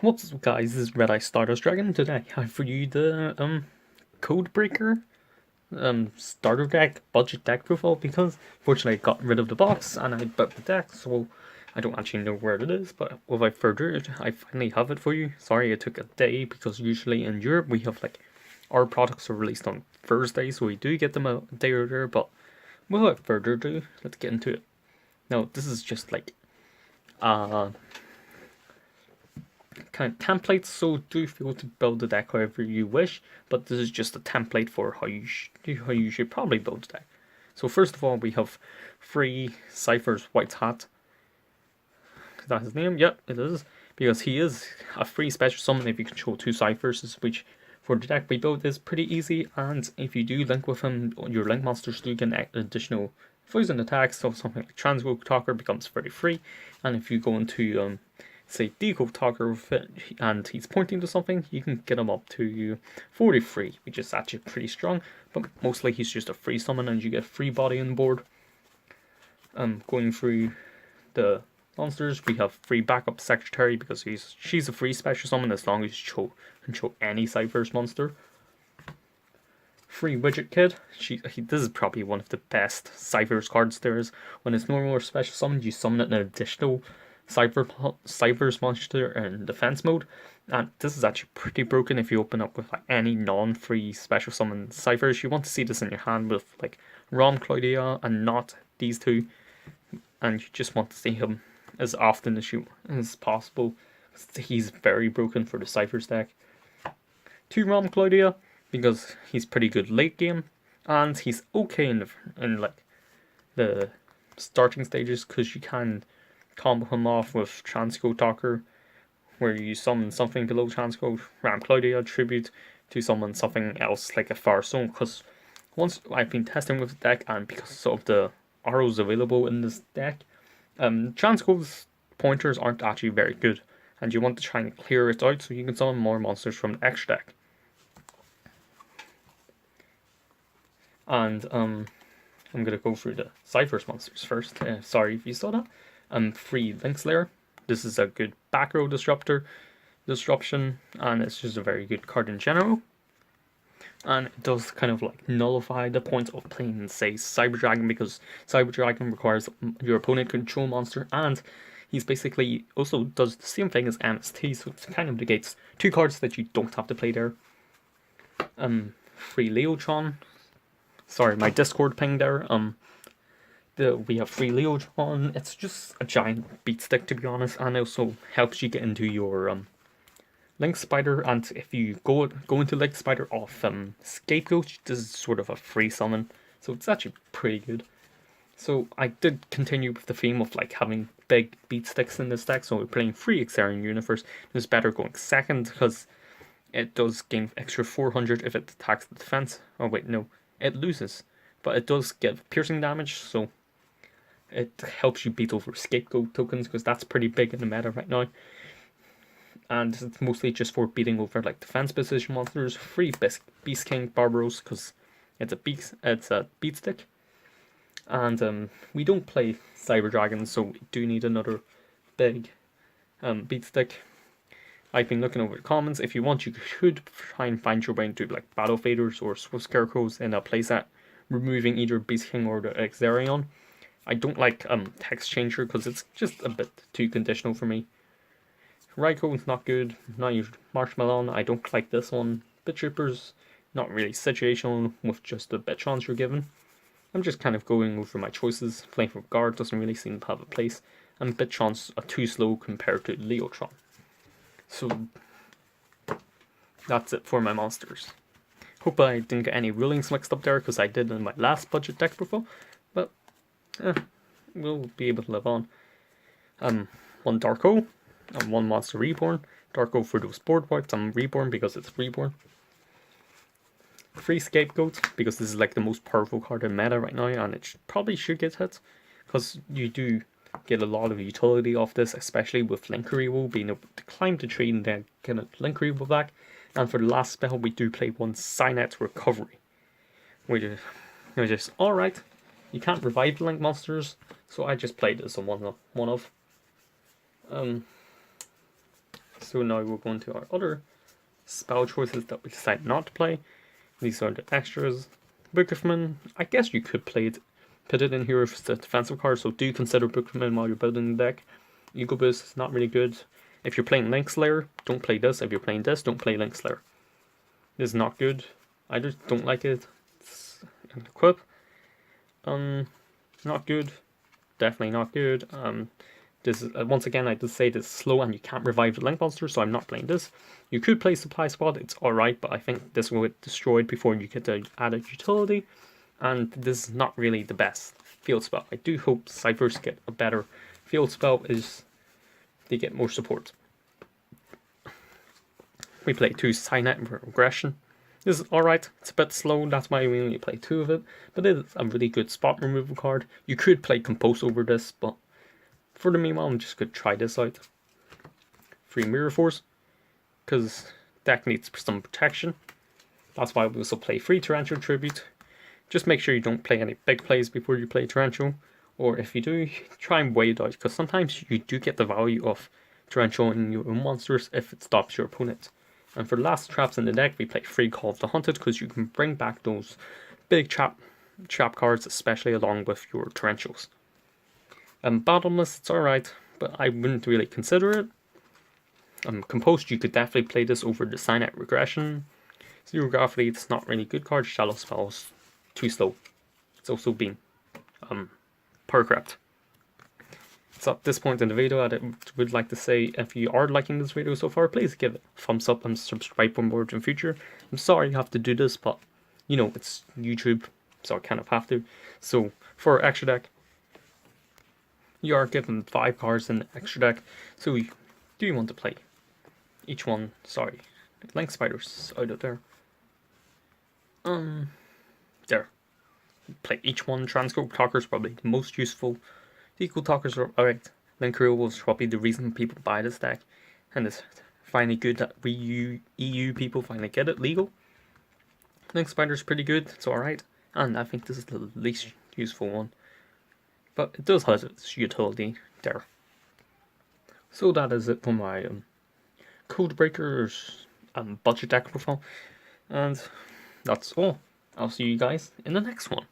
What's up guys, this is Red Eye Stardust Dragon. Today I have for you the Codebreaker starter deck, budget deck profile, because fortunately I got rid of the box and I built the deck, so I don't actually know where it is, but without further ado, I finally have it for you. Sorry it took a day, because usually in Europe we have like, our products are released on Thursday, so we do get them a day earlier, but without further ado, let's get into it. Now this is just like kind of templates, so do feel to build the deck however you wish, but this is just a template for how you should probably build the deck. So first of all, we have free Cypher's White Hat. Is that his name? Yep, it is, because he is a free special summon if you control two Cyphers, which for the deck we built is pretty easy, and if you do link with him, your link monsters do get additional poison attacks, so something like Transvoke Talker becomes very free, and if you go into say Decode Talker and he's pointing to something, you can get him up to 43, which is actually pretty strong, but mostly he's just a free summon and you get free body on board. Going through the monsters, we have free backup Secretary, because she's a free special summon as long as you control any Cypher's monster. Free Widget Kid. This is probably one of the best Cypher's cards there is. When it's normal or special summoned, you summon it in an additional Cypher's monster in defense mode, and this is actually pretty broken if you open up with like any non-free special summon Cyphers. You want to see this in your hand with like Rom Claudia and not these two, and you just want to see him as often as possible. He's very broken for the Cyphers deck. 2 Rom Claudia, because he's pretty good late game, and he's okay in like the starting stages, because you can combo him off with Transcode Talker, where you summon something below Transcode, Ram Claudia Tribute to summon something else like a Far Zone, because once I've been testing with the deck, and because of the arrows available in this deck, Transcode's pointers aren't actually very good, and you want to try and clear it out so you can summon more monsters from the extra deck. And I'm gonna go through the Cypher's monsters first. Sorry if you saw that. Free Linkslayer. This is a good back row disruption, and it's just a very good card in general. And it does kind of like nullify the point of playing, say, Cyber Dragon, because Cyber Dragon requires your opponent control monster, and he's basically also does the same thing as MST, so it kind of negates 2 cards that you don't have to play there. Free Leotron. Sorry, my Discord ping there. We have free Leotron. It's just a giant beat stick, to be honest, and it also helps you get into your Link Spider. And if you go into Link Spider off Scapegoat, this is sort of a free summon, so it's actually pretty good. So I did continue with the theme of like having big beat sticks in this deck. So we're playing free Xarian Universe. It's better going second, because it does gain extra 400 if it attacks the defense. Oh wait, no, it loses, but it does get piercing damage, so it helps you beat over Scapegoat tokens, because that's pretty big in the meta right now. And it's mostly just for beating over like defense position monsters. Free Beast King Barbaros, because it's a beat stick. And we don't play Cyber Dragon, so we do need another big beat stick. I've been looking over the comments. If you want, you could try and find your way into like Battle Faders or Swift Scarecrows in a playset, removing either Beast King or the Xarion. I don't like Text Changer, because it's just a bit too conditional for me. Raikou, not good. Not Marshmallow, I don't like this one. Bit Troopers, not really situational with just the bit chance you're given. I'm just kind of going over my choices. Flame of Guard doesn't really seem to have a place, and bit chance are too slow compared to Leotron. So that's it for my monsters. Hope I didn't get any rulings mixed up there, because I did in my last budget deck profile, but we'll be able to live on. 1 Darko, and 1 Monster Reborn. Darko for those board wipes, and Reborn because it's Reborn. Free Scapegoat, because this is like the most powerful card in meta right now, and it probably should get hit, because you do get a lot of utility off this, especially with Link Removal, being able to climb the tree and then get a Link Removal back. And for the last spell, we do play 1 Cynet Recovery, which is alright. You can't revive the Link monsters, so I just played this on one of. So now we're going to our other spell choices that we decided not to play. These are the extras. Book of Men, I guess you could play it, put it in here if it's a defensive card, so do consider Book of Men while you're building the deck. Ego Boost is not really good. If you're playing Link Slayer, don't play this. If you're playing this, don't play Link Slayer. This is not good. I just don't like it. It's an equip. Not good. Definitely not good. This is once again, I did say this is slow and you can't revive the Link monster, so I'm not playing this. You could play Supply Squad, it's alright, but I think this will get destroyed before you get the added utility, and this is not really the best field spell. I do hope Ciphers get a better field spell, is they get more support. We play 2 Signet Regression. This is alright, it's a bit slow, that's why we only play 2 of it, but it is a really good spot removal card. You could play Compose over this, but for the meanwhile, I'm just going to try this out. 3 Mirror Force, because deck needs some protection. That's why we also play 3 Torrential Tribute. Just make sure you don't play any big plays before you play Torrential, or if you do, try and weigh it out, because sometimes you do get the value of Torrential in your own monsters if it stops your opponent. And for the last traps in the deck, we play 3 Call of the Hunted, because you can bring back those big trap cards, especially along with your Torrentials. Bottomless, it's alright, but I wouldn't really consider it. Composed, you could definitely play this over the Signet Regression. Zero Gravity, it's not really good card. Shallow Spells, too slow. It's also been Powercraft. So at this point in the video, I would like to say, if you are liking this video so far, please give it a thumbs up and subscribe for more in the future. I'm sorry you have to do this, but you know, it's YouTube, so I kind of have to. So for our extra deck, you are given 5 cards in the extra deck, so do you want to play each one? Sorry, Link Spiders out of there. There. Play each one. Transcope Talker is probably the most useful. The Equal Talkers are alright. Link Hero was probably the reason people buy this deck, and it's finally good that we EU people finally get it legal. Link Spider's pretty good, it's alright, and I think this is the least useful one. But it does have its utility there. So that is it for my Codebreaker's budget deck profile. And that's all. I'll see you guys in the next one.